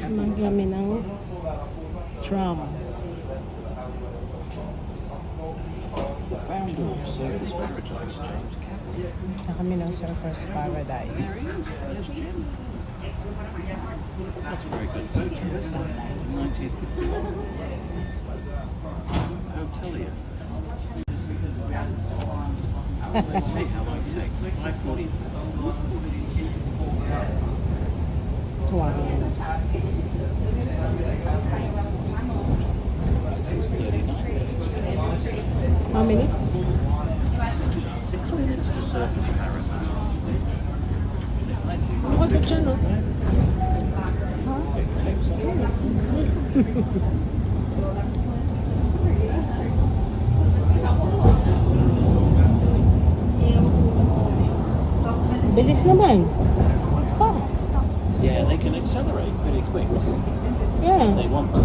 Sumang kami ng tram. The founder of Surfers Paradise, James Cavill. Sa kami ng Surfers Paradise. There's Jim. That's a very good photo. 1951. I'll tell you. Let's see how long it takes. 5:44. Wow. 6:39. How many? 6 minutes to Surfers Paradise. Ako ito dyan, no? It takes a Bilis naman. It's fast. Yeah, they can accelerate pretty quick. Yeah. They want to.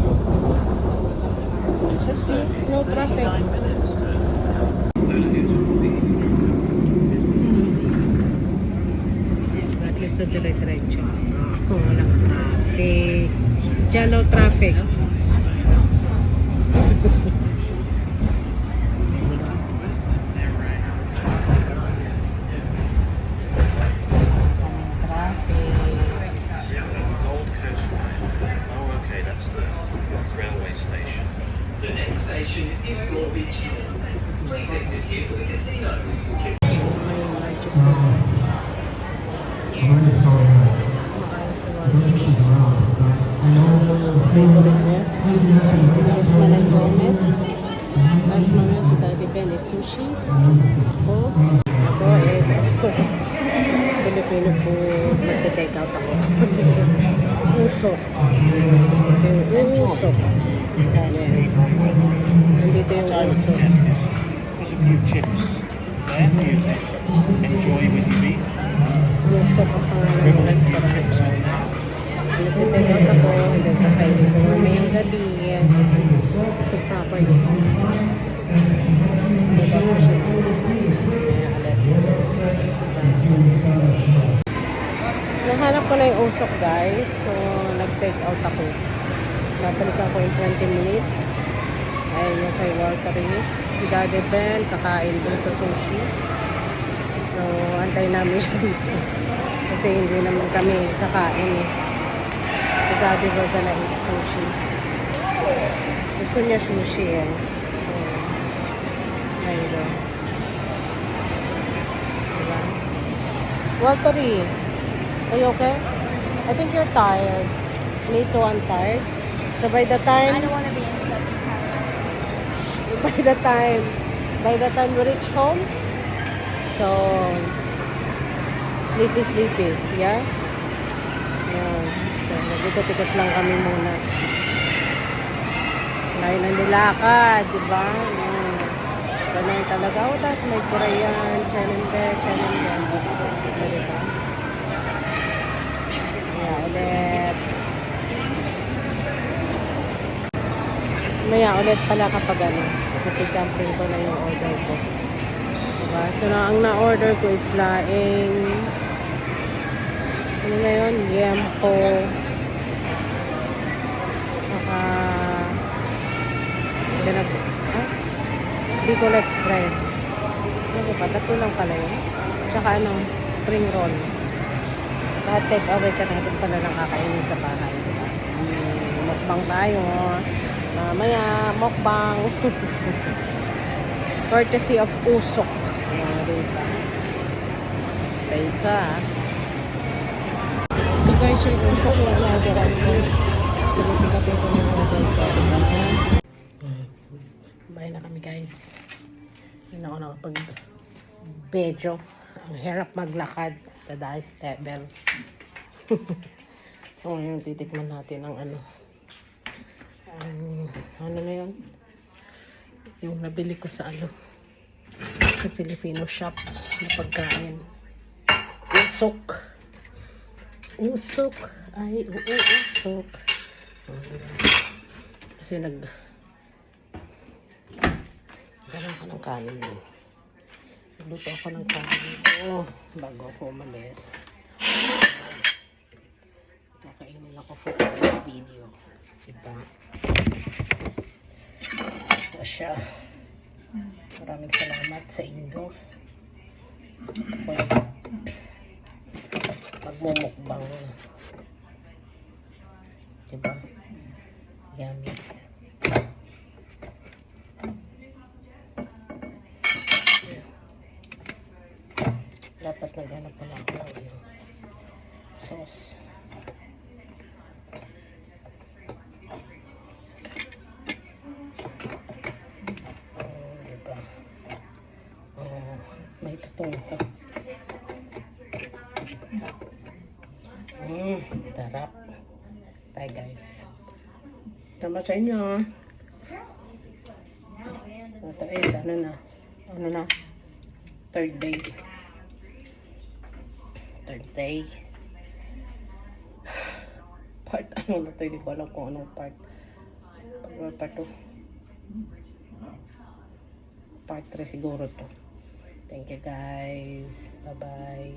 It says there, No 39 traffic. minutes to. At least na dire-diretso. Walang traffic. Diyan no traffic. Gold Coast Line. Oh, okay, that's the railway station. The next station is Broad Beach. Please exit here for the casino. Favorite niya. Las Manan Gomez. Las Manan si Daddy Ben is sushi. Ako is, of course, Filipino food. Magte-take out ako. Usok. Usok. Nandito yung usok. There's a few chips there for you to enjoy with your meat. Usok ang pangalan ng Dribble in few restaurant. chips on there. So, magte-take out ako. And then, kakainin ko mamayang gabi. So, proper yun. Diba ko siya? Kaya ulit. Nahanap ko na yung usok, guys. So, nag-take out ako. Babalik ako in 20 minutes. Ayun yung kay Walter. Si Daddy Ben, kakain dun sa sushi. So, antay namin siya dito. Kasi hindi naman kami kakain eh. Si Daddy we're gonna eat sushi. Gusto niya sushi eh. So, ayun doon. Diba? Walter, are you okay? I think you're tired. Me too, I'm tired. So by the I time, don't want to be in Surfers Paradise. by the time we reach home, so sleepy, yeah? Yan. So nagikot-ikot lang kami muna. Layo ng nilakad, di ba? Ganun talaga. O, tapos may Korean, Chinese, di ba? Yeah, ulit. Maya ulit pala kapag napigamping ko na yung order ko. Diba? So, ang na-order ko is laing ano na yun? Yempo saka Bicol Express. Ano ba? Tatlo lang pala yun. Tsaka spring roll. Lahat take away ka natin pala lang kakainin sa bahay. Diba? Mukbang tayo. Mamaya, mukbang. Courtesy of Usok. Diba? Data. So guys, yung Usok yung orderan ko. So, pick up ito yung order ko. Bye na kami guys. Hindi na ako nakapag-bejo. Ang hirap maglakad. Dahil stable. So, ngayon titikman natin ang ano na yun? Yung nabili ko sa sa Filipino shop na pagkain. Usok. Usok. Ay, usok. Kasi nagkaroon ko ng kanin din. Nagluto ako ng kanin ko bago ako umalis. Kakainin ako for video. Diba? Ito siya. Maraming salamat sa inyo. Ako magmumukbang na. Diba? Yummy. Dapat naghanap pala ako ng ano, sauce. Diba? May tutong ko. Sarap. Tayo guys. Tama sa inyo. Ito is ano na. Third day. Part ano na to, hindi ko alam kung anong part. Part 2. Part 3 siguro to. Thank you guys. Bye bye.